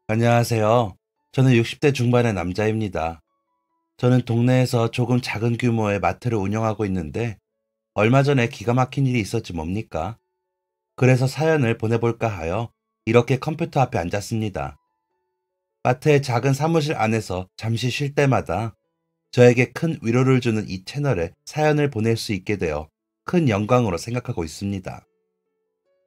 안녕하세요. 저는 60대 중반의 남자입니다. 저는 동네에서 조금 작은 규모의 마트를 운영하고 있는데 얼마 전에 기가 막힌 일이 있었지 뭡니까? 그래서 사연을 보내볼까 하여 이렇게 컴퓨터 앞에 앉았습니다. 마트의 작은 사무실 안에서 잠시 쉴 때마다 저에게 큰 위로를 주는 이 채널에 사연을 보낼 수 있게 되어 큰 영광으로 생각하고 있습니다.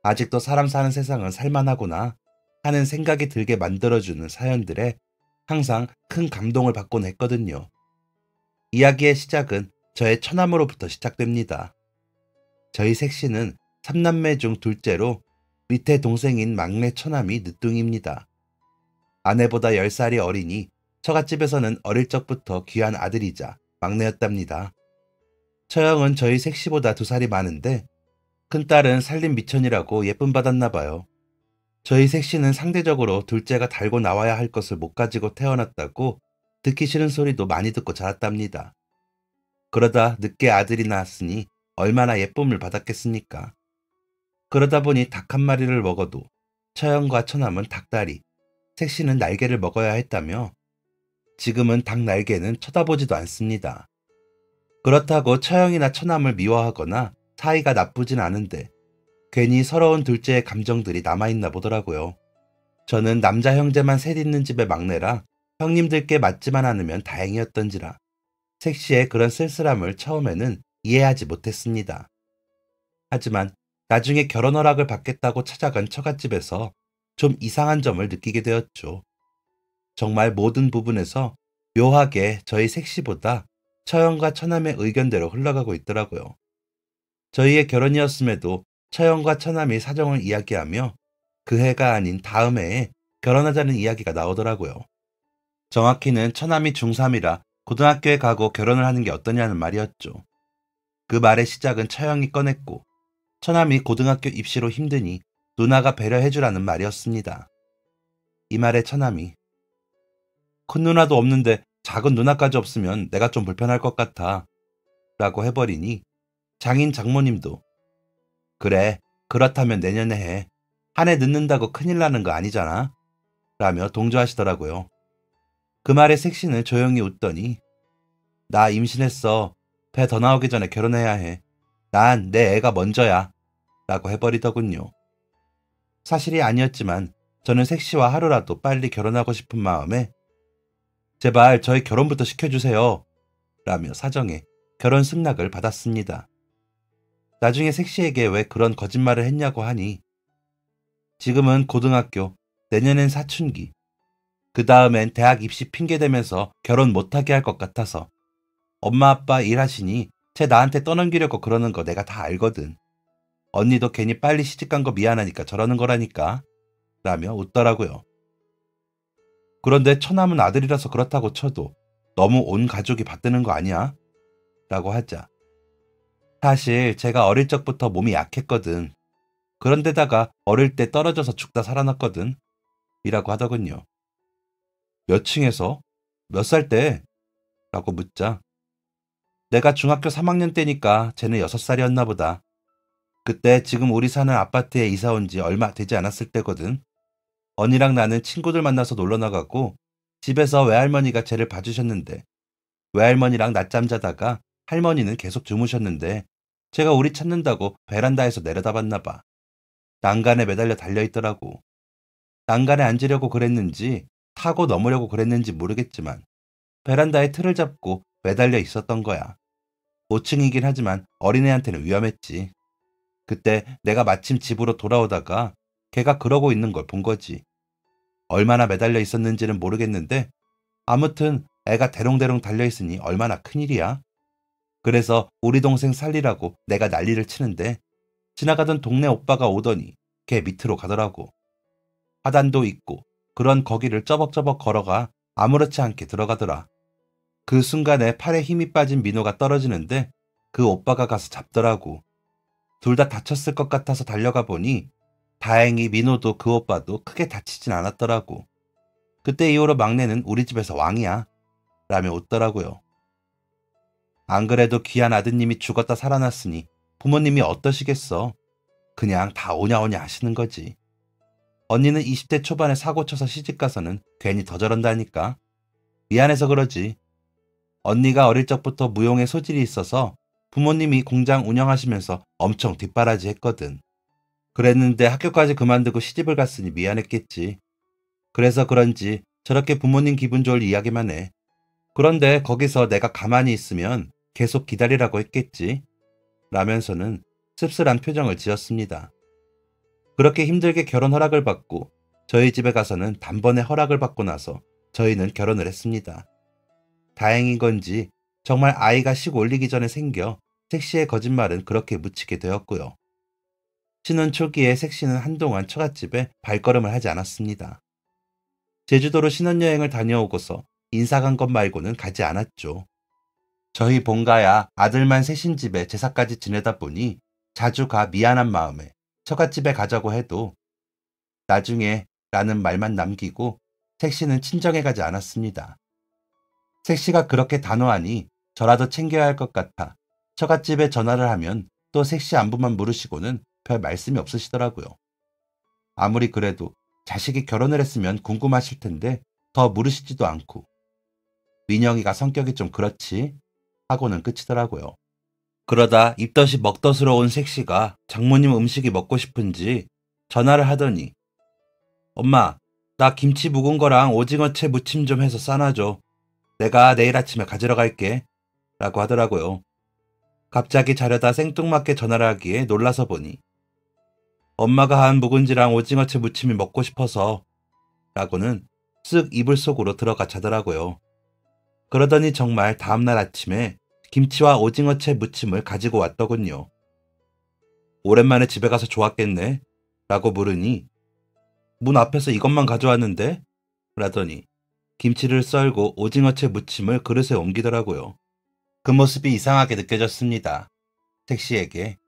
아직도 사람 사는 세상은 살만하구나 하는 생각이 들게 만들어주는 사연들에 항상 큰 감동을 받곤 했거든요. 이야기의 시작은 저의 처남으로부터 시작됩니다. 저희 색씨는 3남매 중 둘째로 밑에 동생인 막내 처남이 늦둥입니다. 아내보다 10살이 어리니 처갓집에서는 어릴 적부터 귀한 아들이자 막내였답니다. 처형은 저희 색씨보다 2살이 많은데 큰딸은 살림 미천이라고 예쁨 받았나 봐요. 저희 색씨는 상대적으로 둘째가 달고 나와야 할 것을 못 가지고 태어났다고 듣기 싫은 소리도 많이 듣고 자랐답니다. 그러다 늦게 아들이 낳았으니 얼마나 예쁨을 받았겠습니까? 그러다 보니 닭 한 마리를 먹어도 처형과 처남은 닭다리, 색씨는 날개를 먹어야 했다며 지금은 닭 날개는 쳐다보지도 않습니다. 그렇다고 처형이나 처남을 미워하거나 사이가 나쁘진 않은데 괜히 서러운 둘째의 감정들이 남아있나 보더라고요. 저는 남자 형제만 셋 있는 집의 막내라 형님들께 맞지만 않으면 다행이었던지라 색시의 그런 쓸쓸함을 처음에는 이해하지 못했습니다. 하지만 나중에 결혼 허락을 받겠다고 찾아간 처갓집에서 좀 이상한 점을 느끼게 되었죠. 정말 모든 부분에서 묘하게 저희 색시보다 처형과 처남의 의견대로 흘러가고 있더라고요. 저희의 결혼이었음에도 처형과 처남이 사정을 이야기하며 그 해가 아닌 다음 해에 결혼하자는 이야기가 나오더라고요. 정확히는 처남이 중3이라 고등학교에 가고 결혼을 하는 게 어떠냐는 말이었죠. 그 말의 시작은 처형이 꺼냈고 처남이 고등학교 입시로 힘드니 누나가 배려해주라는 말이었습니다. 이 말에 처남이 큰 누나도 없는데 작은 누나까지 없으면 내가 좀 불편할 것 같아 라고 해버리니 장인 장모님도 그래 그렇다면 내년에 해. 한 해 늦는다고 큰일 나는 거 아니잖아 라며 동조하시더라고요. 그 말에 색시는 조용히 웃더니 나 임신했어. 배 더 나오기 전에 결혼해야 해. 난 내 애가 먼저야 라고 해버리더군요. 사실이 아니었지만 저는 색시와 하루라도 빨리 결혼하고 싶은 마음에 제발 저희 결혼부터 시켜주세요 라며 사정해 결혼 승낙을 받았습니다. 나중에 색시에게 왜 그런 거짓말을 했냐고 하니 지금은 고등학교, 내년엔 사춘기, 그 다음엔 대학 입시 핑계대면서 결혼 못하게 할 것 같아서 엄마 아빠 일하시니 쟤 나한테 떠넘기려고 그러는 거 내가 다 알거든. 언니도 괜히 빨리 시집간 거 미안하니까 저러는 거라니까 라며 웃더라고요. 그런데 처남은 아들이라서 그렇다고 쳐도 너무 온 가족이 받드는 거 아니야? 라고 하자 사실 제가 어릴 적부터 몸이 약했거든. 그런데다가 어릴 때 떨어져서 죽다 살아났거든. 이라고 하더군요. 몇 층에서? 몇 살 때? 라고 묻자 내가 중학교 3학년 때니까 쟤는 6살이었나 보다. 그때 지금 우리 사는 아파트에 이사 온 지 얼마 되지 않았을 때거든. 언니랑 나는 친구들 만나서 놀러 나가고 집에서 외할머니가 쟤를 봐주셨는데 외할머니랑 낮잠 자다가 할머니는 계속 주무셨는데 제가 우리 찾는다고 베란다에서 내려다 봤나 봐. 난간에 매달려 달려있더라고. 난간에 앉으려고 그랬는지 타고 넘으려고 그랬는지 모르겠지만 베란다에 틀을 잡고 매달려 있었던 거야. 5층이긴 하지만 어린애한테는 위험했지. 그때 내가 마침 집으로 돌아오다가 걔가 그러고 있는 걸 본 거지. 얼마나 매달려 있었는지는 모르겠는데 아무튼 애가 대롱대롱 달려있으니 얼마나 큰일이야. 그래서 우리 동생 살리라고 내가 난리를 치는데 지나가던 동네 오빠가 오더니 걔 밑으로 가더라고. 화단도 있고 그런 거기를 쩌벅쩌벅 걸어가 아무렇지 않게 들어가더라. 그 순간에 팔에 힘이 빠진 민호가 떨어지는데 그 오빠가 가서 잡더라고. 둘 다 다쳤을 것 같아서 달려가 보니 다행히 민호도 그 오빠도 크게 다치진 않았더라고. 그때 이후로 막내는 우리 집에서 왕이야 라며 웃더라고요. 안 그래도 귀한 아드님이 죽었다 살아났으니 부모님이 어떠시겠어. 그냥 다 오냐오냐 하시는 거지. 언니는 20대 초반에 사고 쳐서 시집가서는 괜히 더 저런다니까. 미안해서 그러지. 언니가 어릴 적부터 무용에 소질이 있어서 부모님이 공장 운영하시면서 엄청 뒷바라지 했거든. 그랬는데 학교까지 그만두고 시집을 갔으니 미안했겠지. 그래서 그런지 저렇게 부모님 기분 좋을 이야기만 해. 그런데 거기서 내가 가만히 있으면 계속 기다리라고 했겠지. 라면서는 씁쓸한 표정을 지었습니다. 그렇게 힘들게 결혼 허락을 받고 저희 집에 가서는 단번에 허락을 받고 나서 저희는 결혼을 했습니다. 다행인 건지 정말 아이가 식 올리기 전에 생겨 색시의 거짓말은 그렇게 묻히게 되었고요. 신혼 초기에 색시는 한동안 처갓집에 발걸음을 하지 않았습니다. 제주도로 신혼여행을 다녀오고서 인사 간 것 말고는 가지 않았죠. 저희 본가야 아들만 셋인 집에 제사까지 지내다 보니 자주 가 미안한 마음에 처갓집에 가자고 해도 나중에 라는 말만 남기고 색시는 친정에 가지 않았습니다. 색시가 그렇게 단호하니 저라도 챙겨야 할 것 같아 처갓집에 전화를 하면 또 색시 안부만 물으시고는 별 말씀이 없으시더라고요. 아무리 그래도 자식이 결혼을 했으면 궁금하실 텐데 더 물으시지도 않고 민영이가 성격이 좀 그렇지 하고는 끝이더라고요. 그러다 입덧이 먹덧으로 온 색시가 장모님 음식이 먹고 싶은지 전화를 하더니 엄마, 나 김치 묵은 거랑 오징어채 무침 좀 해서 싸놔줘. 내가 내일 아침에 가지러 갈게. 라고 하더라고요. 갑자기 자려다 생뚱맞게 전화를 하기에 놀라서 보니 엄마가 한 묵은지랑 오징어채 무침이 먹고 싶어서 라고는 쓱 이불 속으로 들어가 자더라고요. 그러더니 정말 다음날 아침에 김치와 오징어채 무침을 가지고 왔더군요. 오랜만에 집에 가서 좋았겠네? 라고 물으니 문 앞에서 이것만 가져왔는데? 라더니 김치를 썰고 오징어채 무침을 그릇에 옮기더라고요. 그 모습이 이상하게 느껴졌습니다. 색시에게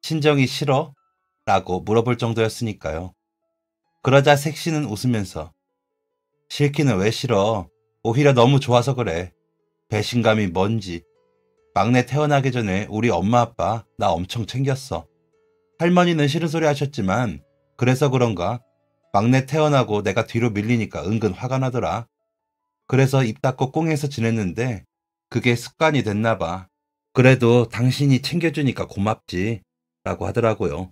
친정이 싫어? 라고 물어볼 정도였으니까요. 그러자 색시는 웃으면서 싫기는 왜 싫어? 오히려 너무 좋아서 그래. 배신감이 뭔지. 막내 태어나기 전에 우리 엄마 아빠 나 엄청 챙겼어. 할머니는 싫은 소리 하셨지만 그래서 그런가 막내 태어나고 내가 뒤로 밀리니까 은근 화가 나더라. 그래서 입 닫고 꽁해서 지냈는데 그게 습관이 됐나 봐. 그래도 당신이 챙겨주니까 고맙지. 라고 하더라고요.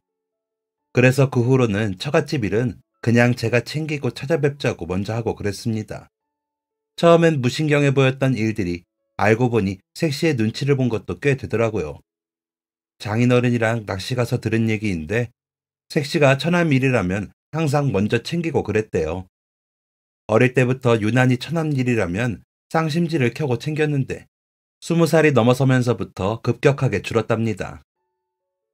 그래서 그 후로는 처갓집 일은 그냥 제가 챙기고 찾아뵙자고 먼저 하고 그랬습니다. 처음엔 무신경해 보였던 일들이 알고 보니 색시의 눈치를 본 것도 꽤 되더라고요. 장인어른이랑 낚시 가서 들은 얘기인데 색시가 처남일이라면 항상 먼저 챙기고 그랬대요. 어릴 때부터 유난히 처남일이라면 쌍심지를 켜고 챙겼는데 20살이 넘어서면서부터 급격하게 줄었답니다.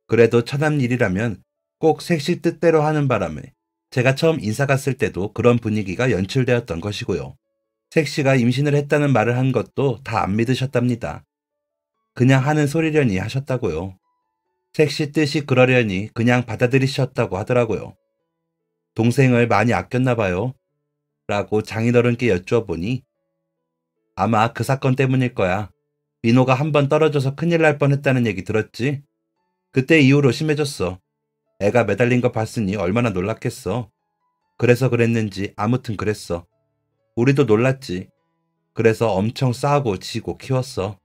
그래도 처남일이라면 꼭 색시 뜻대로 하는 바람에 제가 처음 인사 갔을 때도 그런 분위기가 연출되었던 것이고요. 색시가 임신을 했다는 말을 한 것도 다 안 믿으셨답니다. 그냥 하는 소리려니 하셨다고요. 색시 뜻이 그러려니 그냥 받아들이셨다고 하더라고요. 동생을 많이 아꼈나 봐요. 라고 장인어른께 여쭈어보니 아마 그 사건 때문일 거야. 민호가 한번 떨어져서 큰일 날 뻔했다는 얘기 들었지? 그때 이후로 심해졌어. 애가 매달린 거 봤으니 얼마나 놀랐겠어. 그래서 그랬는지 아무튼 그랬어. 우리도 놀랐지. 그래서 엄청 싸우고 지고 키웠어.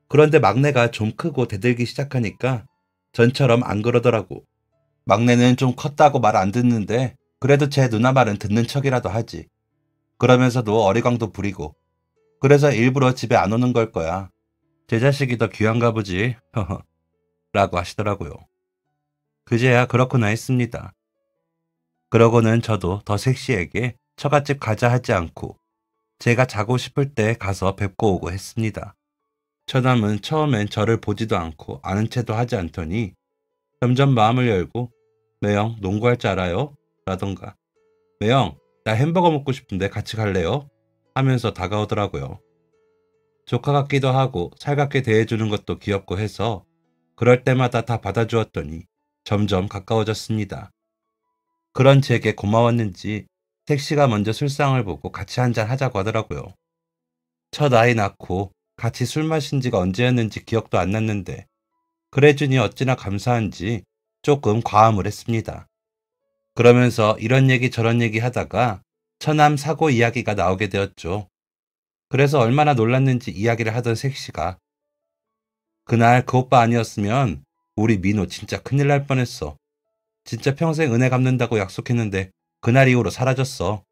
그런데 막내가 좀 크고 대들기 시작하니까 전처럼 안 그러더라고. 막내는 좀 컸다고 말 안 듣는데 그래도 제 누나 말은 듣는 척이라도 하지. 그러면서도 어리광도 부리고. 그래서 일부러 집에 안 오는 걸 거야. 제 자식이 더 귀한가 보지. 라고 하시더라고요. 그제야 그렇구나 했습니다. 그러고는 저도 더 색시에게 처갓집 가자 하지 않고 제가 자고 싶을 때 가서 뵙고 오고 했습니다. 처남은 처음엔 저를 보지도 않고 아는 체도 하지 않더니 점점 마음을 열고 매영 농구할 줄 알아요? 라던가 매영 나 햄버거 먹고 싶은데 같이 갈래요? 하면서 다가오더라고요. 조카 같기도 하고 살갑게 대해주는 것도 귀엽고 해서 그럴 때마다 다 받아주었더니 점점 가까워졌습니다. 그런 제게 고마웠는지 색시가 먼저 술상을 보고 같이 한잔 하자고 하더라고요. 첫 아이 낳고 같이 술 마신 지가 언제였는지 기억도 안 났는데 그래주니 어찌나 감사한지 조금 과음을 했습니다. 그러면서 이런 얘기 저런 얘기 하다가 처남 사고 이야기가 나오게 되었죠. 그래서 얼마나 놀랐는지 이야기를 하던 색시가 그날 그 오빠 아니었으면 우리 민호 진짜 큰일 날 뻔했어. 진짜 평생 은혜 갚는다고 약속했는데 그날 이후로 사라졌어.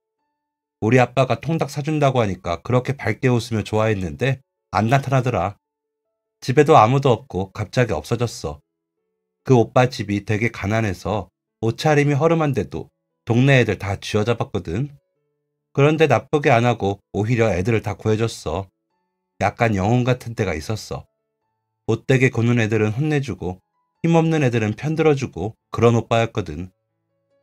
우리 아빠가 통닭 사준다고 하니까 그렇게 밝게 웃으며 좋아했는데 안 나타나더라. 집에도 아무도 없고 갑자기 없어졌어. 그 오빠 집이 되게 가난해서 옷차림이 허름한데도 동네 애들 다 쥐어잡았거든. 그런데 나쁘게 안 하고 오히려 애들을 다 구해줬어. 약간 영웅 같은 때가 있었어. 못되게 구는 애들은 혼내주고 힘없는 애들은 편들어주고 그런 오빠였거든.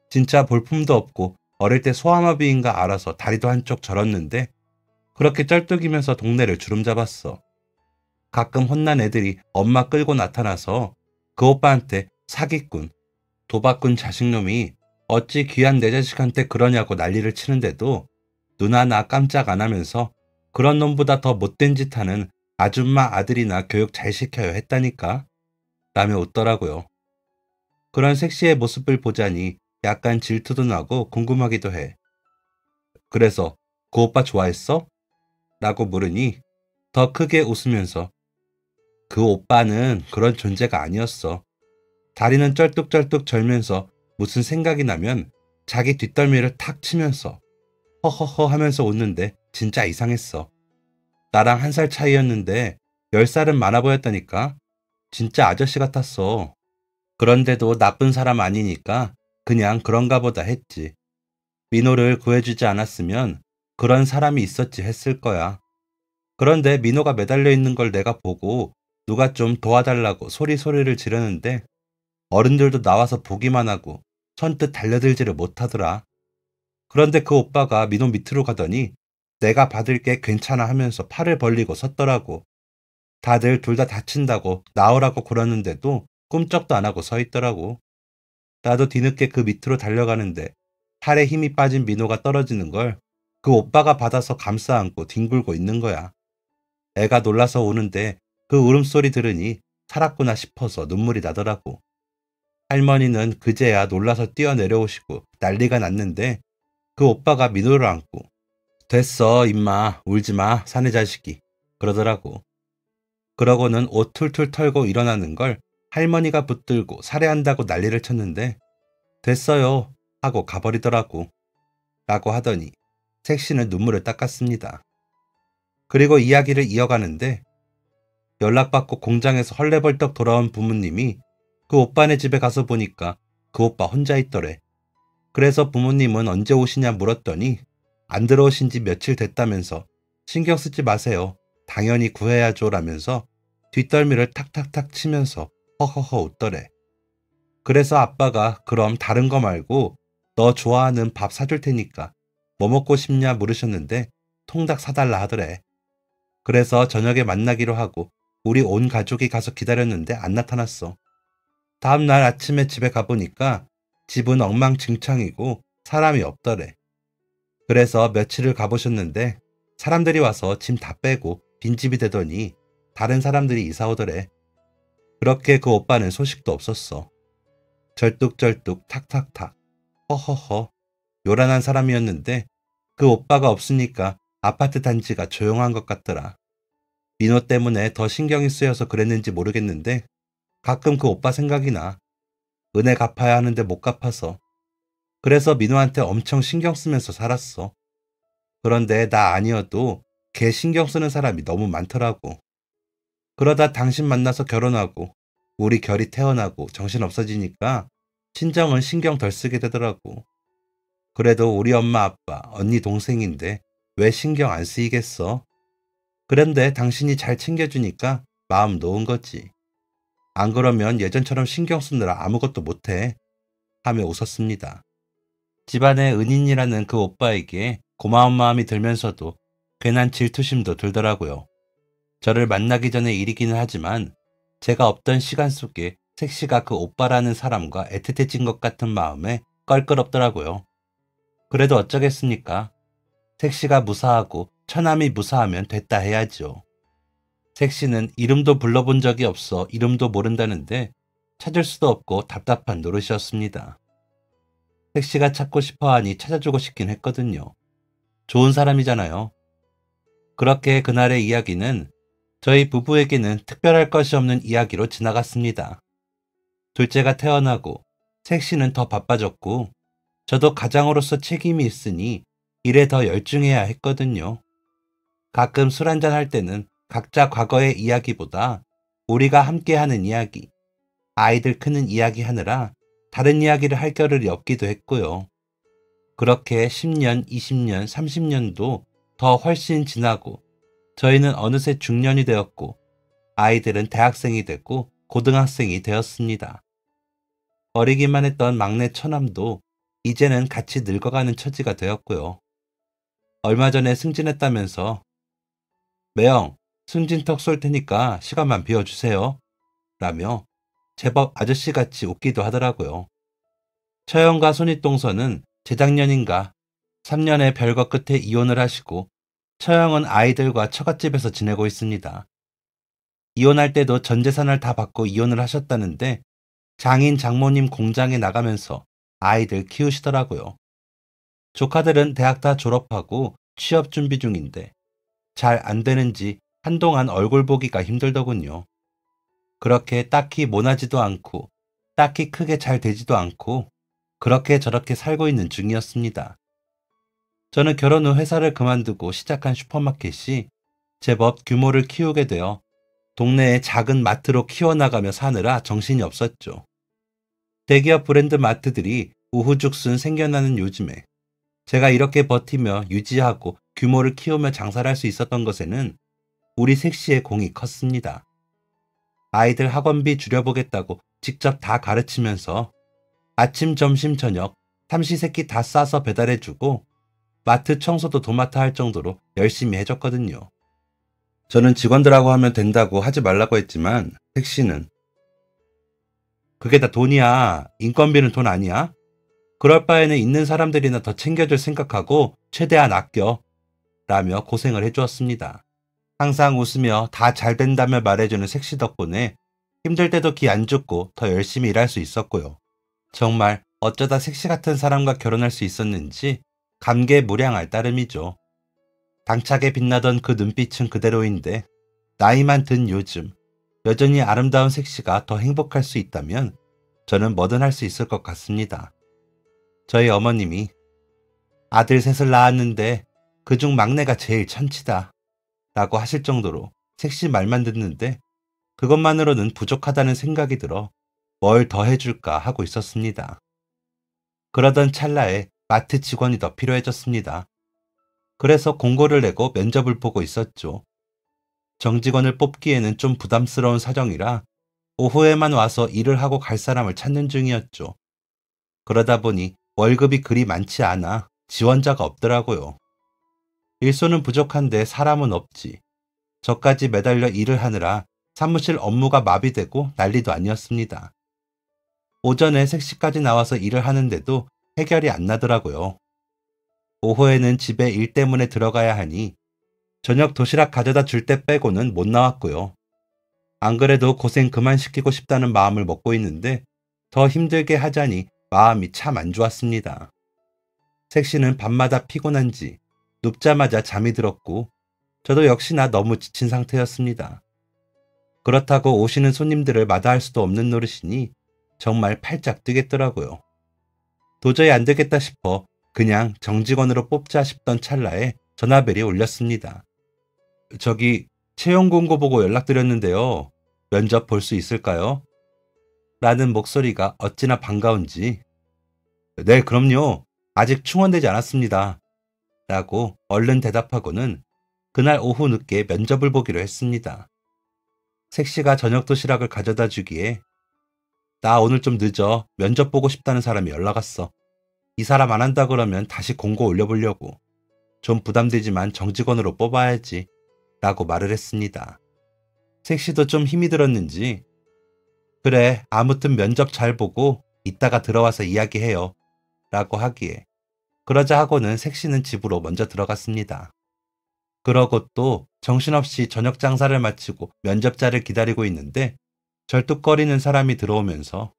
진짜 볼품도 없고 어릴 때 소아마비인가 알아서 다리도 한쪽 절었는데 그렇게 쩔뚝이면서 동네를 주름잡았어. 가끔 혼난 애들이 엄마 끌고 나타나서 그 오빠한테 사기꾼, 도박꾼 자식놈이 어찌 귀한 내 자식한테 그러냐고 난리를 치는데도 눈 하나 깜짝 안 하면서 그런 놈보다 더 못된 짓 하는 아줌마 아들이나 교육 잘 시켜요 했다니까. 라며 웃더라고요. 그런 섹시의 모습을 보자니 약간 질투도 나고 궁금하기도 해. 그래서 그 오빠 좋아했어? 라고 물으니 더 크게 웃으면서 그 오빠는 그런 존재가 아니었어. 다리는 쩔뚝쩔뚝 절면서 무슨 생각이 나면 자기 뒷덜미를 탁 치면서 허허허 하면서 웃는데 진짜 이상했어. 나랑 1살 차이였는데 10살은 많아 보였다니까. 진짜 아저씨 같았어. 그런데도 나쁜 사람 아니니까 그냥 그런가 보다 했지. 민호를 구해주지 않았으면 그런 사람이 있었지 했을 거야. 그런데 민호가 매달려 있는 걸 내가 보고 누가 좀 도와달라고 소리를 지르는데 어른들도 나와서 보기만 하고 선뜻 달려들지를 못하더라. 그런데 그 오빠가 민호 밑으로 가더니 내가 받을게 괜찮아 하면서 팔을 벌리고 섰더라고. 다들 둘 다 다친다고 나오라고 그러는데도 꿈쩍도 안 하고 서 있더라고. 나도 뒤늦게 그 밑으로 달려가는데 팔에 힘이 빠진 민호가 떨어지는 걸 그 오빠가 받아서 감싸 안고 뒹굴고 있는 거야. 애가 놀라서 우는데 그 울음소리 들으니 살았구나 싶어서 눈물이 나더라고. 할머니는 그제야 놀라서 뛰어내려오시고 난리가 났는데 그 오빠가 민호를 안고 됐어 임마 울지마 사내 자식이 그러더라고. 그러고는 옷 툴툴 털고 일어나는 걸 할머니가 붙들고 살해한다고 난리를 쳤는데 됐어요 하고 가버리더라고. 라고 하더니 색시는 눈물을 닦았습니다. 그리고 이야기를 이어가는데 연락받고 공장에서 헐레벌떡 돌아온 부모님이 그 오빠네 집에 가서 보니까 그 오빠 혼자 있더래. 그래서 부모님은 언제 오시냐 물었더니 안 들어오신 지 며칠 됐다면서 신경 쓰지 마세요. 당연히 구해야죠 라면서 뒷덜미를 탁탁탁 치면서 허허허 웃더래. 그래서 아빠가 그럼 다른 거 말고 너 좋아하는 밥 사줄 테니까 뭐 먹고 싶냐 물으셨는데 통닭 사달라 하더래. 그래서 저녁에 만나기로 하고 우리 온 가족이 가서 기다렸는데 안 나타났어. 다음날 아침에 집에 가보니까 집은 엉망진창이고 사람이 없더래. 그래서 며칠을 가보셨는데 사람들이 와서 짐 다 빼고 빈집이 되더니 다른 사람들이 이사 오더래. 그렇게 그 오빠는 소식도 없었어. 절뚝절뚝 탁탁탁 허허허 요란한 사람이었는데 그 오빠가 없으니까 아파트 단지가 조용한 것 같더라. 민호 때문에 더 신경이 쓰여서 그랬는지 모르겠는데 가끔 그 오빠 생각이 나. 은혜 갚아야 하는데 못 갚아서. 그래서 민호한테 엄청 신경 쓰면서 살았어. 그런데 나 아니어도 걔 신경 쓰는 사람이 너무 많더라고. 그러다 당신 만나서 결혼하고 우리 결이 태어나고 정신 없어지니까 친정은 신경 덜 쓰게 되더라고. 그래도 우리 엄마 아빠 언니 동생인데 왜 신경 안 쓰이겠어? 그런데 당신이 잘 챙겨주니까 마음 놓은 거지. 안 그러면 예전처럼 신경 쓰느라 아무것도 못해. 하며 웃었습니다. 집안의 은인이라는 그 오빠에게 고마운 마음이 들면서도 괜한 질투심도 들더라고요. 저를 만나기 전의 일이기는 하지만 제가 없던 시간 속에 색시가 그 오빠라는 사람과 애틋해진 것 같은 마음에 껄끄럽더라고요. 그래도 어쩌겠습니까? 색시가 무사하고 처남이 무사하면 됐다 해야죠. 색시는 이름도 불러본 적이 없어 이름도 모른다는데 찾을 수도 없고 답답한 노릇이었습니다. 택시가 찾고 싶어 하니 찾아주고 싶긴 했거든요. 좋은 사람이잖아요. 그렇게 그날의 이야기는 저희 부부에게는 특별할 것이 없는 이야기로 지나갔습니다. 둘째가 태어나고 색시는 더 바빠졌고 저도 가장으로서 책임이 있으니 일에 더 열중해야 했거든요. 가끔 술 한잔 할 때는 각자 과거의 이야기보다 우리가 함께하는 이야기, 아이들 크는 이야기 하느라 다른 이야기를 할 겨를이 없기도 했고요. 그렇게 10년, 20년, 30년도 더 훨씬 지나고 저희는 어느새 중년이 되었고 아이들은 대학생이 되고 고등학생이 되었습니다. 어리기만 했던 막내 처남도 이제는 같이 늙어가는 처지가 되었고요. 얼마 전에 승진했다면서 매형, 승진턱 쏠 테니까 시간만 비워주세요. 라며 제법 아저씨같이 웃기도 하더라고요. 처형과 손윗동서는 재작년인가 3년의 별거 끝에 이혼을 하시고 처형은 아이들과 처갓집에서 지내고 있습니다. 이혼할 때도 전 재산을 다 받고 이혼을 하셨다는데 장인 장모님 공장에 나가면서 아이들 키우시더라고요. 조카들은 대학 다 졸업하고 취업 준비 중인데 잘 안 되는지 한동안 얼굴 보기가 힘들더군요. 그렇게 딱히 모나지도 않고 딱히 크게 잘 되지도 않고 그렇게 저렇게 살고 있는 중이었습니다. 저는 결혼 후 회사를 그만두고 시작한 슈퍼마켓이 제법 규모를 키우게 되어 동네의 작은 마트로 키워나가며 사느라 정신이 없었죠. 대기업 브랜드 마트들이 우후죽순 생겨나는 요즘에 제가 이렇게 버티며 유지하고 규모를 키우며 장사를 할 수 있었던 것에는 우리 색시의 공이 컸습니다. 아이들 학원비 줄여보겠다고 직접 다 가르치면서 아침, 점심, 저녁 삼시세끼 다 싸서 배달해주고 마트 청소도 도맡아 할 정도로 열심히 해줬거든요. 저는 직원들하고 하면 된다고 하지 말라고 했지만 색시는 그게 다 돈이야. 인건비는 돈 아니야? 그럴 바에는 있는 사람들이나 더 챙겨줄 생각하고 최대한 아껴. 라며 고생을 해주었습니다. 항상 웃으며 다 잘 된다며 말해주는 색시 덕분에 힘들 때도 기 안 죽고 더 열심히 일할 수 있었고요. 정말 어쩌다 색시 같은 사람과 결혼할 수 있었는지 감개무량할 따름이죠. 당차게 빛나던 그 눈빛은 그대로인데 나이만 든 요즘 여전히 아름다운 색시가 더 행복할 수 있다면 저는 뭐든 할 수 있을 것 같습니다. 저희 어머님이 아들 셋을 낳았는데 그중 막내가 제일 천치다 라고 하실 정도로 색시 말만 듣는데 그것만으로는 부족하다는 생각이 들어 뭘 더 해줄까 하고 있었습니다. 그러던 찰나에 마트 직원이 더 필요해졌습니다. 그래서 공고를 내고 면접을 보고 있었죠. 정직원을 뽑기에는 좀 부담스러운 사정이라 오후에만 와서 일을 하고 갈 사람을 찾는 중이었죠. 그러다 보니 월급이 그리 많지 않아 지원자가 없더라고요. 일손은 부족한데 사람은 없지. 저까지 매달려 일을 하느라 사무실 업무가 마비되고 난리도 아니었습니다. 오전에 색시까지 나와서 일을 하는데도 해결이 안 나더라고요. 오후에는 집에 일 때문에 들어가야 하니 저녁 도시락 가져다 줄 때 빼고는 못 나왔고요. 안 그래도 고생 그만 시키고 싶다는 마음을 먹고 있는데 더 힘들게 하자니 마음이 참 안 좋았습니다. 색시는 밤마다 피곤한지 눕자마자 잠이 들었고 저도 역시나 너무 지친 상태였습니다. 그렇다고 오시는 손님들을 마다할 수도 없는 노릇이니 정말 팔짝 뛰겠더라고요. 도저히 안 되겠다 싶어 그냥 정직원으로 뽑자 싶던 찰나에 전화벨이 울렸습니다. 저기 채용 공고 보고 연락드렸는데요. 면접 볼 수 있을까요? 라는 목소리가 어찌나 반가운지 네, 그럼요. 아직 충원되지 않았습니다. 라고 얼른 대답하고는 그날 오후 늦게 면접을 보기로 했습니다. 색시가 저녁 도시락을 가져다 주기에 나 오늘 좀 늦어. 면접 보고 싶다는 사람이 연락 왔어. 이 사람 안 한다 그러면 다시 공고 올려보려고. 좀 부담되지만 정직원으로 뽑아야지. 라고 말을 했습니다. 색시도 좀 힘이 들었는지 그래, 아무튼 면접 잘 보고 이따가 들어와서 이야기해요. 라고 하기에 그러자 하고는 색시는 집으로 먼저 들어갔습니다. 그러고 또 정신없이 저녁 장사를 마치고 면접자를 기다리고 있는데 절뚝거리는 사람이 들어오면서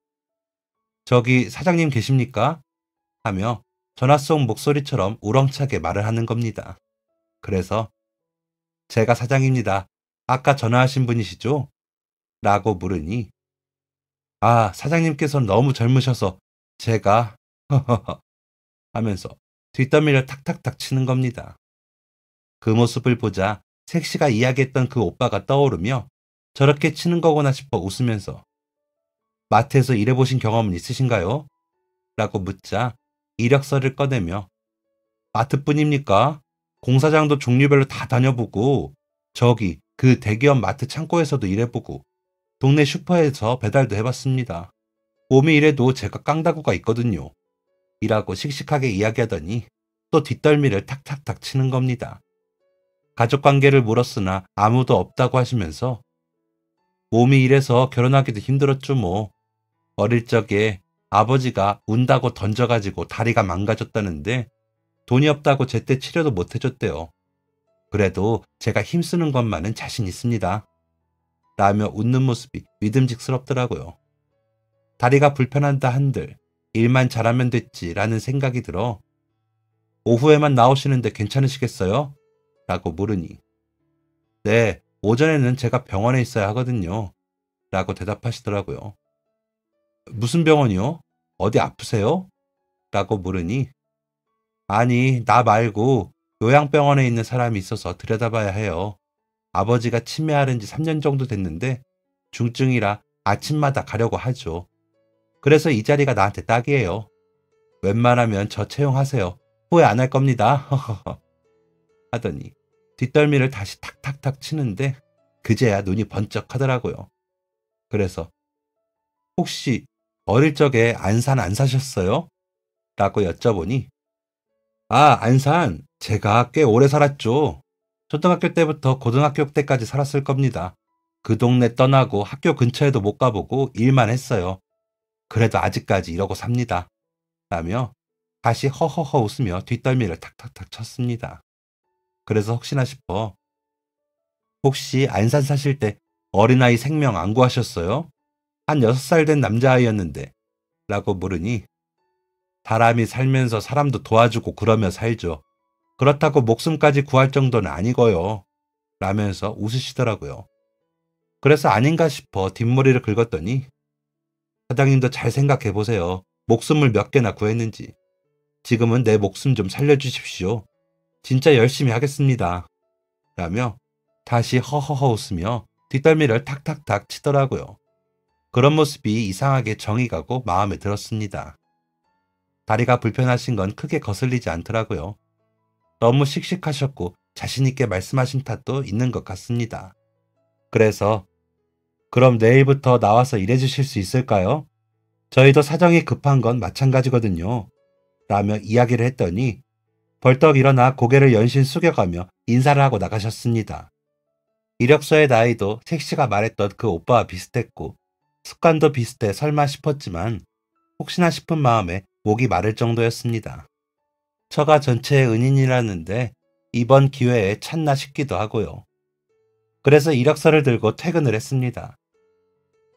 저기 사장님 계십니까? 하며 전화 속 목소리처럼 우렁차게 말을 하는 겁니다. 그래서 제가 사장입니다. 아까 전화하신 분이시죠? 라고 물으니 아, 사장님께서는 너무 젊으셔서 제가 하면서 뒷덜미를 탁탁탁 치는 겁니다. 그 모습을 보자 색시가 이야기했던 그 오빠가 떠오르며 저렇게 치는 거구나 싶어 웃으면서 마트에서 일해보신 경험은 있으신가요? 라고 묻자 이력서를 꺼내며 마트뿐입니까? 공사장도 종류별로 다 다녀보고 저기 그 대기업 마트 창고에서도 일해보고 동네 슈퍼에서 배달도 해봤습니다. 몸이 이래도 제가 깡다구가 있거든요. 이라고 씩씩하게 이야기하더니 또 뒷덜미를 탁탁탁 치는 겁니다. 가족관계를 물었으나 아무도 없다고 하시면서 몸이 이래서 결혼하기도 힘들었죠 뭐. 어릴 적에 아버지가 운다고 던져가지고 다리가 망가졌다는데 돈이 없다고 제때 치료도 못 해줬대요. 그래도 제가 힘쓰는 것만은 자신 있습니다. 라며 웃는 모습이 믿음직스럽더라고요. 다리가 불편한다 한들 일만 잘하면 됐지라는 생각이 들어 오후에만 나오시는데 괜찮으시겠어요? 라고 물으니 네, 오전에는 제가 병원에 있어야 하거든요. 라고 대답하시더라고요. 무슨 병원이요? 어디 아프세요? 라고 물으니 아니, 나 말고 요양병원에 있는 사람이 있어서 들여다봐야 해요. 아버지가 치매 앓은 지 3년 정도 됐는데 중증이라 아침마다 가려고 하죠. 그래서 이 자리가 나한테 딱이에요. 웬만하면 저 채용하세요. 후회 안 할 겁니다. 하더니 뒷덜미를 다시 탁탁탁 치는데 그제야 눈이 번쩍 하더라고요. 그래서 혹시 어릴 적에 안산 안 사셨어요? 라고 여쭤보니 아, 안산 제가 꽤 오래 살았죠. 초등학교 때부터 고등학교 때까지 살았을 겁니다. 그 동네 떠나고 학교 근처에도 못 가보고 일만 했어요. 그래도 아직까지 이러고 삽니다. 라며 다시 허허허 웃으며 뒷덜미를 탁탁탁 쳤습니다. 그래서 혹시나 싶어 혹시 안산 사실 때 어린아이 생명 안 구하셨어요? 한 6살 된 남자아이였는데 라고 물으니 사람이 살면서 사람도 도와주고 그러며 살죠. 그렇다고 목숨까지 구할 정도는 아니고요. 라면서 웃으시더라고요. 그래서 아닌가 싶어 뒷머리를 긁었더니 사장님도 잘 생각해 보세요. 목숨을 몇 개나 구했는지. 지금은 내 목숨 좀 살려주십시오. 진짜 열심히 하겠습니다. 라며 다시 허허허 웃으며 뒷덜미를 탁탁탁 치더라고요. 그런 모습이 이상하게 정이 가고 마음에 들었습니다. 다리가 불편하신 건 크게 거슬리지 않더라고요. 너무 씩씩하셨고 자신있게 말씀하신 탓도 있는 것 같습니다. 그래서 그럼 내일부터 나와서 일해주실 수 있을까요? 저희도 사정이 급한 건 마찬가지거든요. 라며 이야기를 했더니 벌떡 일어나 고개를 연신 숙여가며 인사를 하고 나가셨습니다. 이력서의 나이도 색시가 말했던 그 오빠와 비슷했고 습관도 비슷해 설마 싶었지만 혹시나 싶은 마음에 목이 마를 정도였습니다. 처가 전체의 은인이라는데 이번 기회에 찼나 싶기도 하고요. 그래서 이력서를 들고 퇴근을 했습니다.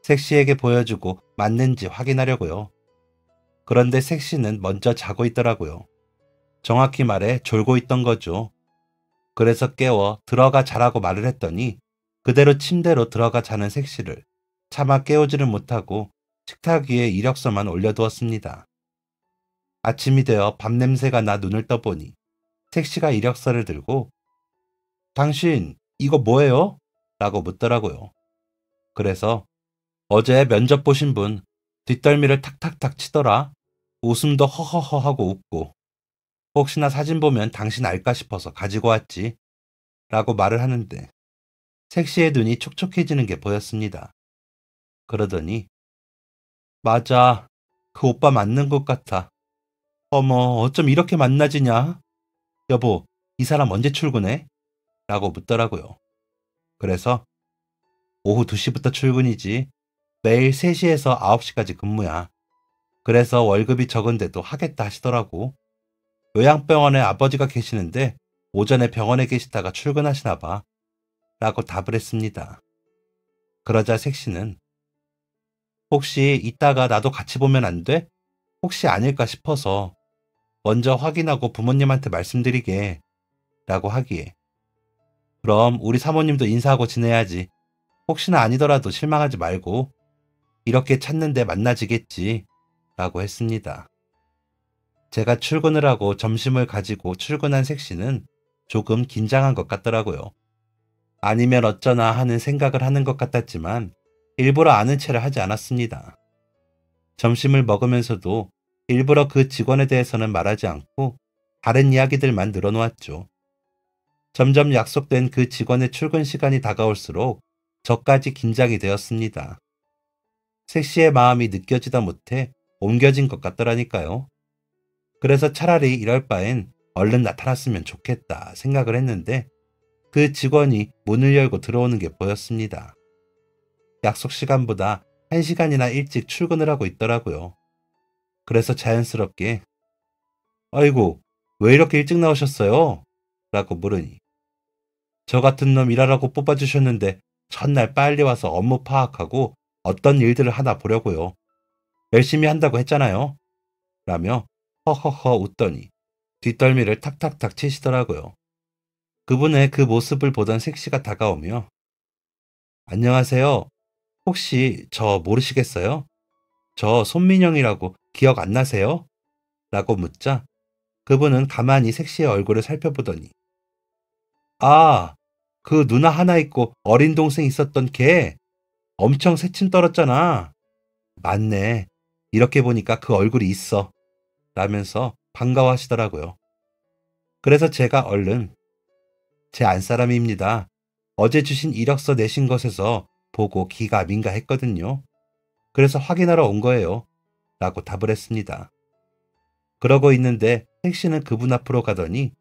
색시에게 보여주고 맞는지 확인하려고요. 그런데 색시는 먼저 자고 있더라고요. 정확히 말해 졸고 있던 거죠. 그래서 깨워 들어가 자라고 말을 했더니 그대로 침대로 들어가 자는 색시를 차마 깨우지를 못하고 식탁 위에 이력서만 올려두었습니다. 아침이 되어 밥냄새가 나 눈을 떠보니 색시가 이력서를 들고 당신 이거 뭐예요? 라고 묻더라고요. 그래서 어제 면접 보신 분 뒷덜미를 탁탁탁 치더라. 웃음도 허허허 하고 웃고 혹시나 사진 보면 당신 알까 싶어서 가지고 왔지. 라고 말을 하는데 색시의 눈이 촉촉해지는 게 보였습니다. 그러더니 맞아. 그 오빠 맞는 것 같아. 어머, 어쩜 이렇게 만나지냐? 여보, 이 사람 언제 출근해? 라고 묻더라고요. 그래서 오후 2시부터 출근이지. 매일 3시에서 9시까지 근무야. 그래서 월급이 적은데도 하겠다 하시더라고. 요양병원에 아버지가 계시는데 오전에 병원에 계시다가 출근하시나 봐. 라고 답을 했습니다. 그러자 색시는 혹시 이따가 나도 같이 보면 안 돼? 혹시 아닐까 싶어서 먼저 확인하고 부모님한테 말씀드리게 라고 하기에 그럼 우리 사모님도 인사하고 지내야지. 혹시나 아니더라도 실망하지 말고 이렇게 찾는데 만나지겠지 라고 했습니다. 제가 출근을 하고 점심을 가지고 출근한 색씨는 조금 긴장한 것 같더라고요. 아니면 어쩌나 하는 생각을 하는 것 같았지만 일부러 아는 체를 하지 않았습니다. 점심을 먹으면서도 일부러 그 직원에 대해서는 말하지 않고 다른 이야기들만 늘어놓았죠. 점점 약속된 그 직원의 출근 시간이 다가올수록 저까지 긴장이 되었습니다. 색시의 마음이 느껴지다 못해 옮겨진 것 같더라니까요. 그래서 차라리 이럴 바엔 얼른 나타났으면 좋겠다 생각을 했는데 그 직원이 문을 열고 들어오는 게 보였습니다. 약속 시간보다 1시간이나 일찍 출근을 하고 있더라고요. 그래서 자연스럽게 아이고, 왜 이렇게 일찍 나오셨어요? 라고 물으니 저 같은 놈 일하라고 뽑아주셨는데 첫날 빨리 와서 업무 파악하고 어떤 일들을 하나 보려고요. 열심히 한다고 했잖아요. 라며 허허허 웃더니 뒷덜미를 탁탁탁 치시더라고요. 그분의 그 모습을 보던 색시가 다가오며 안녕하세요. 혹시 저 모르시겠어요? 저 손민영이라고 기억 안 나세요? 라고 묻자 그분은 가만히 색시의 얼굴을 살펴보더니 아, 그 누나 하나 있고 어린 동생 있었던 걔 엄청 새침 떨었잖아. 맞네. 이렇게 보니까 그 얼굴이 있어. 라면서 반가워하시더라고요. 그래서 제가 얼른 제 안사람입니다. 어제 주신 이력서 내신 것에서 보고 기가 민가했거든요. 그래서 확인하러 온 거예요. 라고 답을 했습니다. 그러고 있는데 택시는 그분 앞으로 가더니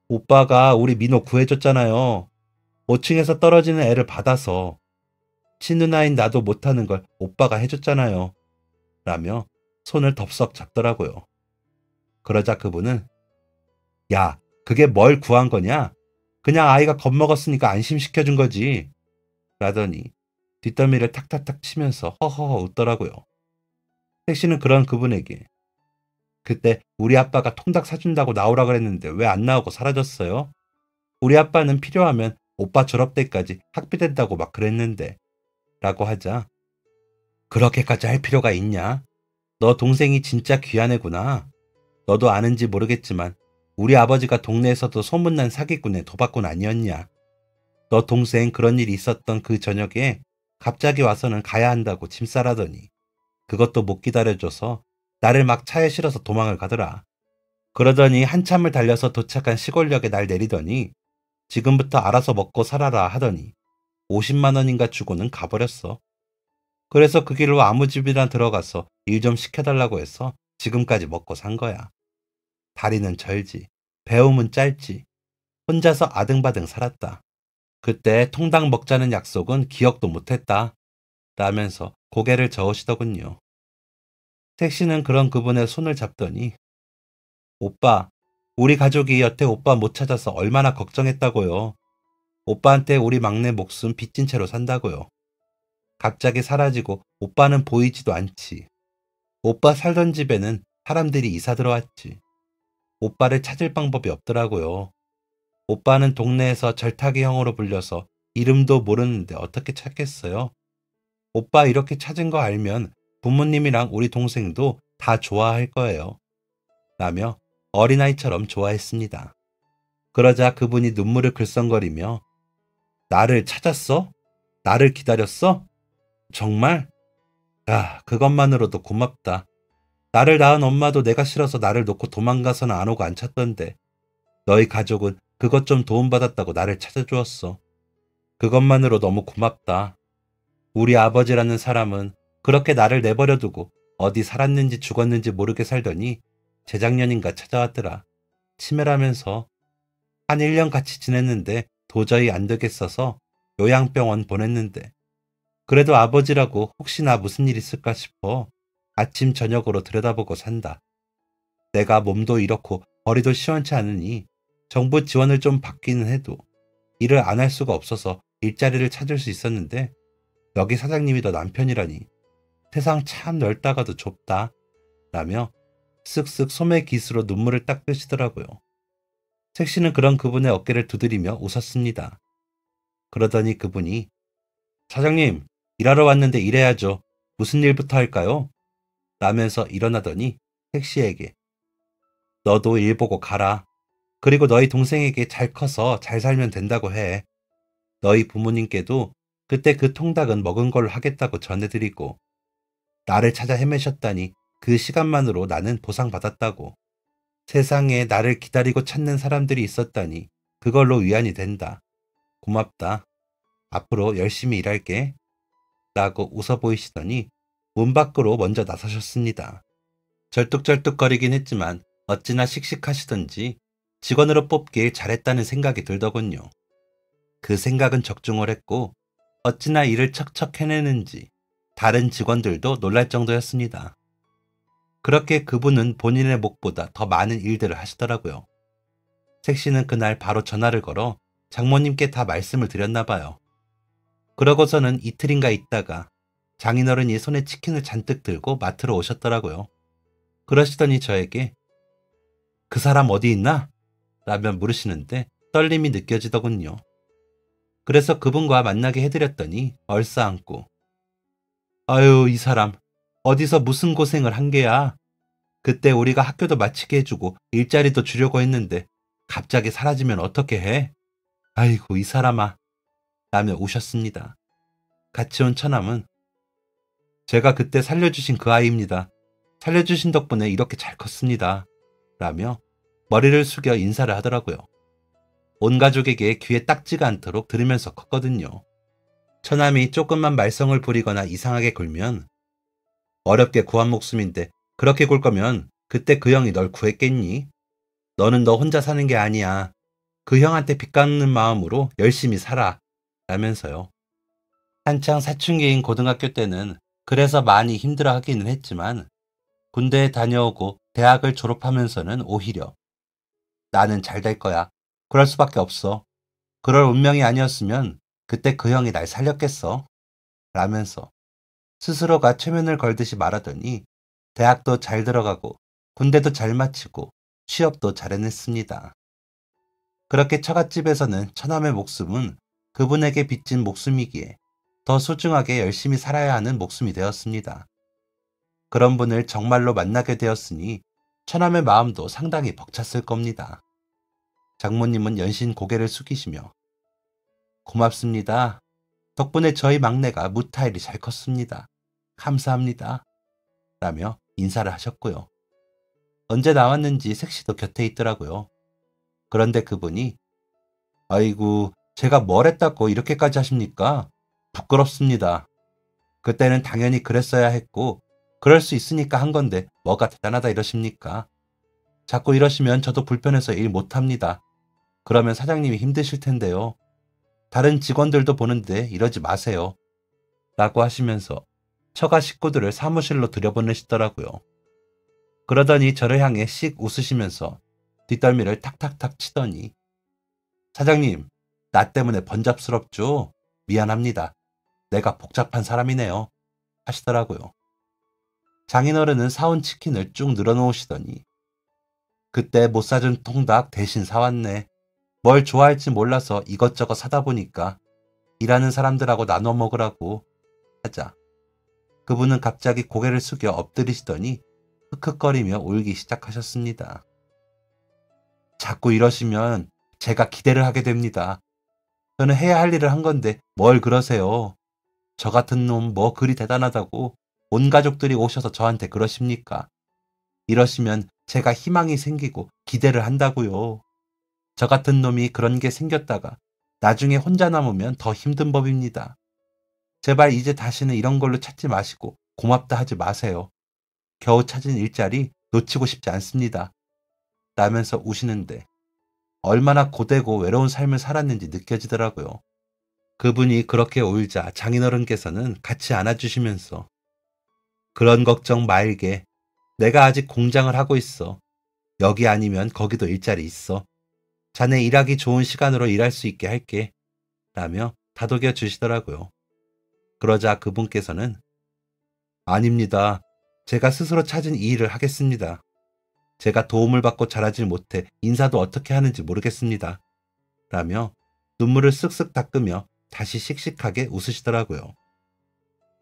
오빠가 우리 민호 구해줬잖아요. 5층에서 떨어지는 애를 받아서 친누나인 나도 못하는 걸 오빠가 해줬잖아요. 라며 손을 덥석 잡더라고요. 그러자 그분은 야, 그게 뭘 구한 거냐? 그냥 아이가 겁먹었으니까 안심시켜준 거지. 라더니 뒷덜미를 탁탁탁 치면서 허허허 웃더라고요. 택시는 그런 그분에게 그때 우리 아빠가 통닭 사준다고 나오라 그랬는데 왜 안 나오고 사라졌어요? 우리 아빠는 필요하면 오빠 졸업 때까지 학비된다고 막 그랬는데 라고 하자 그렇게까지 할 필요가 있냐? 너 동생이 진짜 귀한 애구나. 너도 아는지 모르겠지만 우리 아버지가 동네에서도 소문난 사기꾼의 도박꾼 아니었냐? 너 동생 그런 일이 있었던 그 저녁에 갑자기 와서는 가야 한다고 짐 싸라더니 그것도 못 기다려줘서 나를 막 차에 실어서 도망을 가더라. 그러더니 한참을 달려서 도착한 시골역에 날 내리더니 지금부터 알아서 먹고 살아라 하더니 50만 원인가 주고는 가버렸어. 그래서 그 길로 아무 집이나 들어가서 일 좀 시켜달라고 해서 지금까지 먹고 산 거야. 다리는 절지, 배움은 짧지. 혼자서 아등바등 살았다. 그때 통닭 먹자는 약속은 기억도 못했다. 라면서 고개를 저으시더군요. 택시는 그런 그분의 손을 잡더니 오빠, 우리 가족이 여태 오빠 못 찾아서 얼마나 걱정했다고요. 오빠한테 우리 막내 목숨 빚진 채로 산다고요. 갑자기 사라지고 오빠는 보이지도 않지. 오빠 살던 집에는 사람들이 이사 들어왔지. 오빠를 찾을 방법이 없더라고요. 오빠는 동네에서 절타기 형으로 불려서 이름도 모르는데 어떻게 찾겠어요? 오빠 이렇게 찾은 거 알면 부모님이랑 우리 동생도 다 좋아할 거예요. 라며 어린아이처럼 좋아했습니다. 그러자 그분이 눈물을 글썽거리며 나를 찾았어? 나를 기다렸어? 정말? 야, 그것만으로도 고맙다. 나를 낳은 엄마도 내가 싫어서 나를 놓고 도망가서는 안 오고 안 찾던데 너희 가족은 그것 좀 도움받았다고 나를 찾아주었어. 그것만으로 너무 고맙다. 우리 아버지라는 사람은 그렇게 나를 내버려두고 어디 살았는지 죽었는지 모르게 살더니 재작년인가 찾아왔더라. 치매라면서 한 1년 같이 지냈는데 도저히 안 되겠어서 요양병원 보냈는데 그래도 아버지라고 혹시나 무슨 일 있을까 싶어 아침 저녁으로 들여다보고 산다. 내가 몸도 이렇고 벌이도 시원치 않으니 정부 지원을 좀 받기는 해도 일을 안 할 수가 없어서 일자리를 찾을 수 있었는데 여기 사장님이 너 남편이라니 세상 참 넓다가도 좁다. 라며 쓱쓱 소매 깃으로 눈물을 닦으시더라고요. 색시는 그런 그분의 어깨를 두드리며 웃었습니다. 그러더니 그분이 사장님, 일하러 왔는데 일해야죠. 무슨 일부터 할까요? 라면서 일어나더니 택시에게 너도 일 보고 가라. 그리고 너희 동생에게 잘 커서 잘 살면 된다고 해. 너희 부모님께도 그때 그 통닭은 먹은 걸로 하겠다고 전해드리고 나를 찾아 헤매셨다니 그 시간만으로 나는 보상받았다고. 세상에 나를 기다리고 찾는 사람들이 있었다니 그걸로 위안이 된다. 고맙다. 앞으로 열심히 일할게. 라고 웃어 보이시더니 문 밖으로 먼저 나서셨습니다. 절뚝절뚝거리긴 했지만 어찌나 씩씩하시던지 직원으로 뽑길 잘했다는 생각이 들더군요. 그 생각은 적중을 했고 어찌나 일을 척척 해내는지 다른 직원들도 놀랄 정도였습니다. 그렇게 그분은 본인의 몫보다 더 많은 일들을 하시더라고요. 색시는 그날 바로 전화를 걸어 장모님께 다 말씀을 드렸나 봐요. 그러고서는 이틀인가 있다가 장인어른이 손에 치킨을 잔뜩 들고 마트로 오셨더라고요. 그러시더니 저에게 그 사람 어디 있나? 라며 물으시는데 떨림이 느껴지더군요. 그래서 그분과 만나게 해드렸더니 얼싸안고 아유 이 사람 어디서 무슨 고생을 한 게야. 그때 우리가 학교도 마치게 해주고 일자리도 주려고 했는데 갑자기 사라지면 어떻게 해? 아이고 이 사람아 라며 우셨습니다. 같이 온 처남은 제가 그때 살려주신 그 아이입니다. 살려주신 덕분에 이렇게 잘 컸습니다. 라며 머리를 숙여 인사를 하더라고요. 온 가족에게 귀에 딱지가 않도록 들으면서 컸거든요. 처남이 조금만 말썽을 부리거나 이상하게 굴면 어렵게 구한 목숨인데 그렇게 굴 거면 그때 그 형이 널 구했겠니? 너는 너 혼자 사는 게 아니야. 그 형한테 빚 갚는 마음으로 열심히 살아. 라면서요. 한창 사춘기인 고등학교 때는 그래서 많이 힘들어 하기는 했지만 군대에 다녀오고 대학을 졸업하면서는 오히려 나는 잘 될 거야. 그럴 수밖에 없어. 그럴 운명이 아니었으면 그때 그 형이 날 살렸겠어. 라면서 스스로가 최면을 걸듯이 말하더니 대학도 잘 들어가고 군대도 잘 마치고 취업도 잘 해냈습니다. 그렇게 처갓집에서는 처남의 목숨은 그분에게 빚진 목숨이기에 더 소중하게 열심히 살아야 하는 목숨이 되었습니다. 그런 분을 정말로 만나게 되었으니 처남의 마음도 상당히 벅찼을 겁니다. 장모님은 연신 고개를 숙이시며 고맙습니다. 덕분에 저희 막내가 무타일이 잘 컸습니다. 감사합니다. 라며 인사를 하셨고요. 언제 나왔는지 색시도 곁에 있더라고요. 그런데 그분이 아이고 제가 뭘 했다고 이렇게까지 하십니까? 부끄럽습니다. 그때는 당연히 그랬어야 했고 그럴 수 있으니까 한 건데 뭐가 대단하다 이러십니까? 자꾸 이러시면 저도 불편해서 일 못합니다. 그러면 사장님이 힘드실 텐데요. 다른 직원들도 보는데 이러지 마세요. 라고 하시면서 처가 식구들을 사무실로 들여보내시더라고요. 그러더니 저를 향해 씩 웃으시면서 뒷덜미를 탁탁탁 치더니 사장님, 나 때문에 번잡스럽죠? 미안합니다. 내가 복잡한 사람이네요. 하시더라고요. 장인어른은 사온 치킨을 쭉 늘어놓으시더니 그때 못 사준 통닭 대신 사왔네. 뭘 좋아할지 몰라서 이것저것 사다 보니까 일하는 사람들하고 나눠 먹으라고 하자. 그분은 갑자기 고개를 숙여 엎드리시더니 흑흑거리며 울기 시작하셨습니다. 자꾸 이러시면 제가 기대를 하게 됩니다. 저는 해야 할 일을 한 건데 뭘 그러세요. 저 같은 놈 뭐 그리 대단하다고 온 가족들이 오셔서 저한테 그러십니까? 이러시면 제가 희망이 생기고 기대를 한다고요. 저 같은 놈이 그런 게 생겼다가 나중에 혼자 남으면 더 힘든 법입니다. 제발 이제 다시는 이런 걸로 찾지 마시고 고맙다 하지 마세요. 겨우 찾은 일자리 놓치고 싶지 않습니다. 라면서 우시는데 얼마나 고되고 외로운 삶을 살았는지 느껴지더라고요. 그분이 그렇게 울자 장인어른께서는 같이 안아주시면서 그런 걱정 말게. 내가 아직 공장을 하고 있어. 여기 아니면 거기도 일자리 있어. 자네 일하기 좋은 시간으로 일할 수 있게 할게. 라며 다독여 주시더라고요. 그러자 그분께서는 아닙니다. 제가 스스로 찾은 이 일을 하겠습니다. 제가 도움을 받고 자라질 못해 인사도 어떻게 하는지 모르겠습니다. 라며 눈물을 쓱쓱 닦으며 다시 씩씩하게 웃으시더라고요.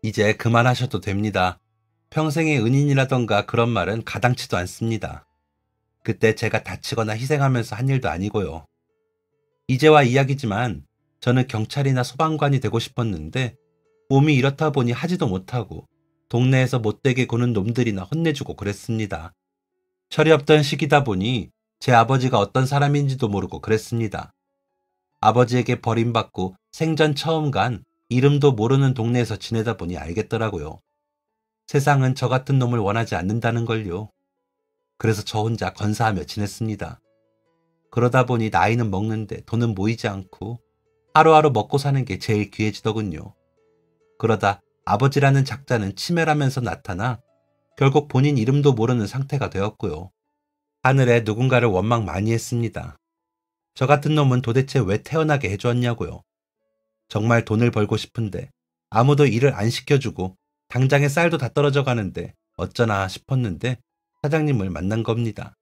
이제 그만하셔도 됩니다. 평생의 은인이라던가 그런 말은 가당치도 않습니다. 그때 제가 다치거나 희생하면서 한 일도 아니고요. 이제와 이야기지만 저는 경찰이나 소방관이 되고 싶었는데 몸이 이렇다 보니 하지도 못하고 동네에서 못되게 구는 놈들이나 혼내주고 그랬습니다. 철이 없던 시기다 보니 제 아버지가 어떤 사람인지도 모르고 그랬습니다. 아버지에게 버림받고 생전 처음 간 이름도 모르는 동네에서 지내다 보니 알겠더라고요. 세상은 저 같은 놈을 원하지 않는다는 걸요. 그래서 저 혼자 건사하며 지냈습니다. 그러다 보니 나이는 먹는데 돈은 모이지 않고 하루하루 먹고 사는 게 제일 귀해지더군요. 그러다 아버지라는 작자는 치매라면서 나타나 결국 본인 이름도 모르는 상태가 되었고요. 하늘에 누군가를 원망 많이 했습니다. 저 같은 놈은 도대체 왜 태어나게 해주었냐고요. 정말 돈을 벌고 싶은데 아무도 일을 안 시켜주고 당장에 쌀도 다 떨어져 가는데 어쩌나 싶었는데 사장님을 만난 겁니다.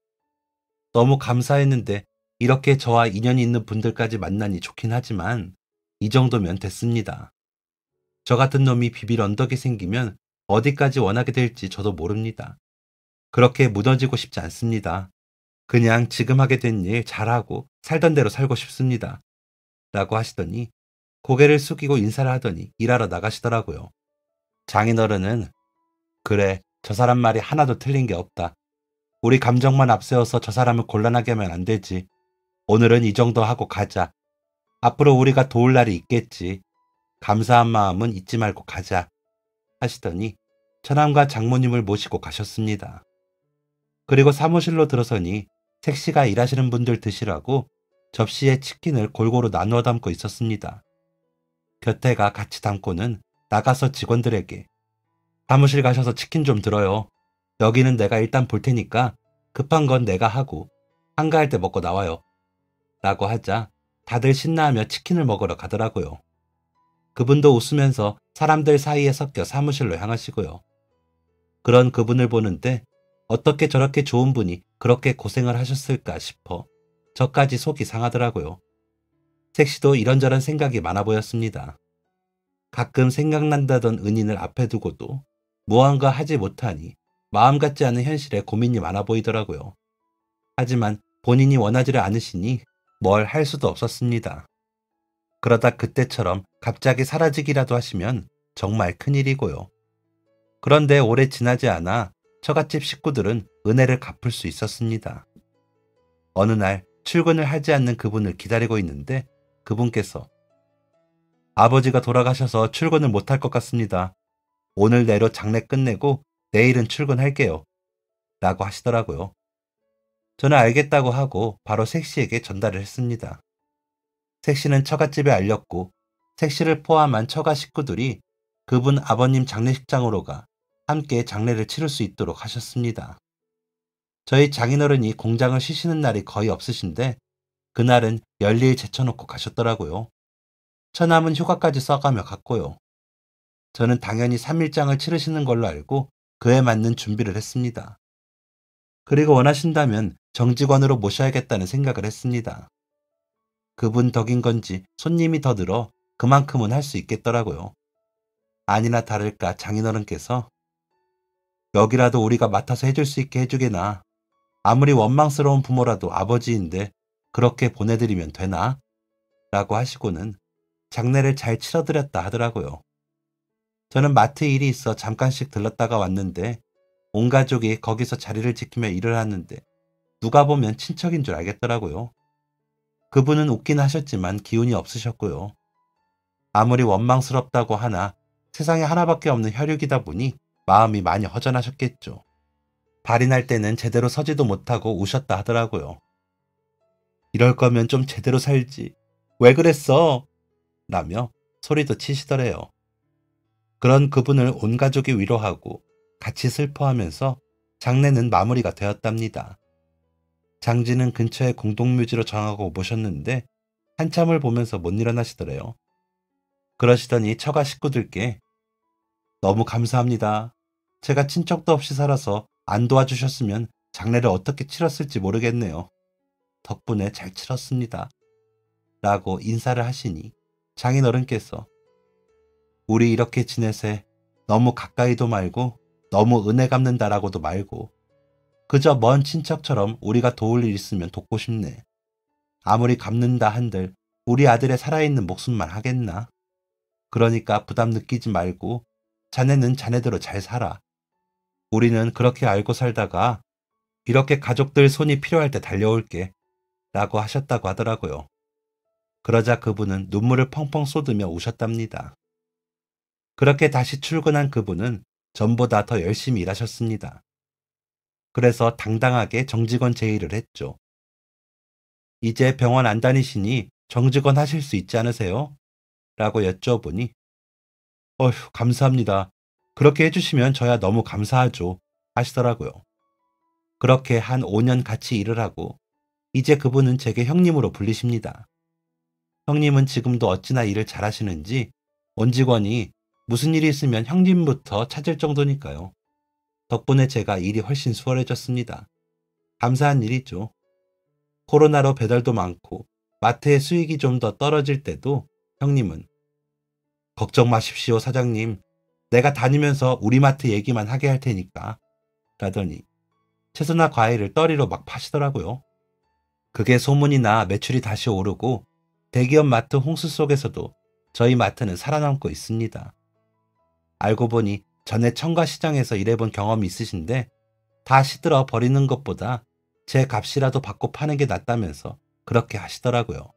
너무 감사했는데 이렇게 저와 인연이 있는 분들까지 만나니 좋긴 하지만 이 정도면 됐습니다. 저 같은 놈이 비빌 언덕이 생기면 어디까지 원하게 될지 저도 모릅니다. 그렇게 무너지고 싶지 않습니다. 그냥 지금 하게 된 일 잘하고 살던 대로 살고 싶습니다. 라고 하시더니 고개를 숙이고 인사를 하더니 일하러 나가시더라고요. 장인어른은 그래, 저 사람 말이 하나도 틀린 게 없다. 우리 감정만 앞세워서 저 사람을 곤란하게 하면 안 되지. 오늘은 이 정도 하고 가자. 앞으로 우리가 도울 날이 있겠지. 감사한 마음은 잊지 말고 가자. 하시더니 처남과 장모님을 모시고 가셨습니다. 그리고 사무실로 들어서니 색시가 일하시는 분들 드시라고 접시에 치킨을 골고루 나누어 담고 있었습니다. 곁에가 같이 담고는 나가서 직원들에게 사무실 가셔서 치킨 좀 들어요. 여기는 내가 일단 볼 테니까 급한 건 내가 하고 한가할 때 먹고 나와요. 라고 하자 다들 신나하며 치킨을 먹으러 가더라고요. 그분도 웃으면서 사람들 사이에 섞여 사무실로 향하시고요. 그런 그분을 보는데 어떻게 저렇게 좋은 분이 그렇게 고생을 하셨을까 싶어 저까지 속이 상하더라고요. 색시도 이런저런 생각이 많아 보였습니다. 가끔 생각난다던 은인을 앞에 두고도 무언가 하지 못하니 마음 같지 않은 현실에 고민이 많아 보이더라고요. 하지만 본인이 원하지를 않으시니 뭘 할 수도 없었습니다. 그러다 그때처럼 갑자기 사라지기라도 하시면 정말 큰일이고요. 그런데 오래 지나지 않아 처갓집 식구들은 은혜를 갚을 수 있었습니다. 어느 날 출근을 하지 않는 그분을 기다리고 있는데 그분께서 아버지가 돌아가셔서 출근을 못할 것 같습니다. 오늘 내로 장례 끝내고 내일은 출근할게요. 라고 하시더라고요. 저는 알겠다고 하고 바로 색시에게 전달을 했습니다. 색시는 처갓집에 알렸고 색시를 포함한 처가 식구들이 그분 아버님 장례식장으로 가 함께 장례를 치를 수 있도록 하셨습니다. 저희 장인어른이 공장을 쉬시는 날이 거의 없으신데 그날은 열일 제쳐놓고 가셨더라고요. 처남은 휴가까지 써가며 갔고요. 저는 당연히 3일장을 치르시는 걸로 알고 그에 맞는 준비를 했습니다. 그리고 원하신다면 정직원으로 모셔야겠다는 생각을 했습니다. 그분 덕인 건지 손님이 더 늘어 그만큼은 할 수 있겠더라고요. 아니나 다를까 장인어른께서 여기라도 우리가 맡아서 해줄 수 있게 해주게나. 아무리 원망스러운 부모라도 아버지인데 그렇게 보내드리면 되나? 라고 하시고는 장례를 잘 치러드렸다 하더라고요. 저는 마트 일이 있어 잠깐씩 들렀다가 왔는데 온 가족이 거기서 자리를 지키며 일을 하는데 누가 보면 친척인 줄 알겠더라고요. 그분은 웃긴 하셨지만 기운이 없으셨고요. 아무리 원망스럽다고 하나 세상에 하나밖에 없는 혈육이다 보니 마음이 많이 허전하셨겠죠. 발이 날 때는 제대로 서지도 못하고 우셨다 하더라고요. 이럴 거면 좀 제대로 살지. 왜 그랬어? 라며 소리도 치시더래요. 그런 그분을 온 가족이 위로하고 같이 슬퍼하면서 장례는 마무리가 되었답니다. 장지는 근처에 공동묘지로 정하고 모셨는데 한참을 보면서 못 일어나시더래요. 그러시더니 처가 식구들께 너무 감사합니다. 제가 친척도 없이 살아서 안 도와주셨으면 장례를 어떻게 치렀을지 모르겠네요. 덕분에 잘 치렀습니다. 라고 인사를 하시니 장인어른께서 우리 이렇게 지내세 너무 가까이도 말고 너무 은혜 갚는다라고도 말고 그저 먼 친척처럼 우리가 도울 일 있으면 돕고 싶네. 아무리 갚는다 한들 우리 아들의 살아있는 목숨만 하겠나? 그러니까 부담 느끼지 말고 자네는 자네대로 잘 살아. 우리는 그렇게 알고 살다가 이렇게 가족들 손이 필요할 때 달려올게 라고 하셨다고 하더라고요. 그러자 그분은 눈물을 펑펑 쏟으며 우셨답니다. 그렇게 다시 출근한 그분은 전보다 더 열심히 일하셨습니다. 그래서 당당하게 정직원 제의를 했죠. 이제 병원 안 다니시니 정직원 하실 수 있지 않으세요? 라고 여쭤보니 어휴 감사합니다. 그렇게 해주시면 저야 너무 감사하죠. 하시더라고요. 그렇게 한 5년 같이 일을 하고 이제 그분은 제게 형님으로 불리십니다. 형님은 지금도 어찌나 일을 잘하시는지 온 직원이 무슨 일이 있으면 형님부터 찾을 정도니까요. 덕분에 제가 일이 훨씬 수월해졌습니다. 감사한 일이죠. 코로나로 배달도 많고 마트의 수익이 좀 더 떨어질 때도 형님은 걱정 마십시오 사장님. 내가 다니면서 우리 마트 얘기만 하게 할 테니까 라더니 채소나 과일을 떨이로 막 파시더라고요. 그게 소문이 나 매출이 다시 오르고 대기업 마트 홍수 속에서도 저희 마트는 살아남고 있습니다. 알고 보니 전에 청과시장에서 일해본 경험이 있으신데 다 시들어 버리는 것보다 제 값이라도 받고 파는 게 낫다면서 그렇게 하시더라고요.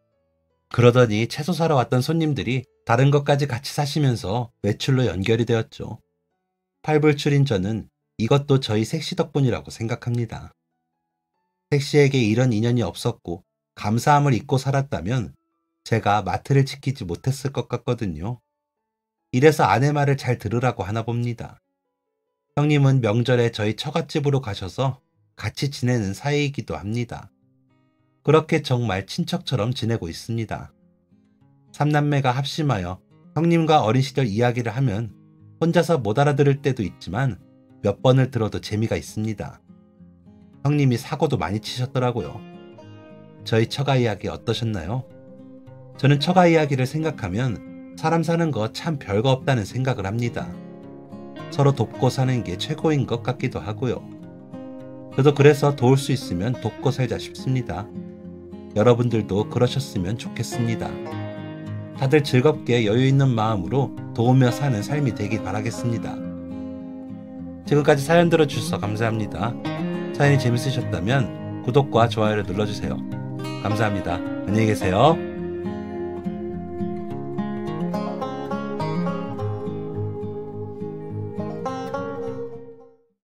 그러더니 채소 사러 왔던 손님들이 다른 것까지 같이 사시면서 매출로 연결이 되었죠. 팔불출인 저는 이것도 저희 색시 덕분이라고 생각합니다. 색시에게 이런 인연이 없었고 감사함을 잊고 살았다면 제가 마트를 지키지 못했을 것 같거든요. 이래서 아내 말을 잘 들으라고 하나 봅니다. 형님은 명절에 저희 처갓집으로 가셔서 같이 지내는 사이이기도 합니다. 그렇게 정말 친척처럼 지내고 있습니다. 삼남매가 합심하여 형님과 어린 시절 이야기를 하면 혼자서 못 알아들을 때도 있지만 몇 번을 들어도 재미가 있습니다. 형님이 사고도 많이 치셨더라고요. 저희 처가 이야기 어떠셨나요? 저는 처가 이야기를 생각하면 사람 사는 거 참 별거 없다는 생각을 합니다. 서로 돕고 사는 게 최고인 것 같기도 하고요. 저도 그래서 도울 수 있으면 돕고 살자 싶습니다. 여러분들도 그러셨으면 좋겠습니다. 다들 즐겁게 여유 있는 마음으로 도우며 사는 삶이 되길 바라겠습니다. 지금까지 사연 들어주셔서 감사합니다. 사연이 재밌으셨다면 구독과 좋아요를 눌러주세요. 감사합니다. 안녕히 계세요.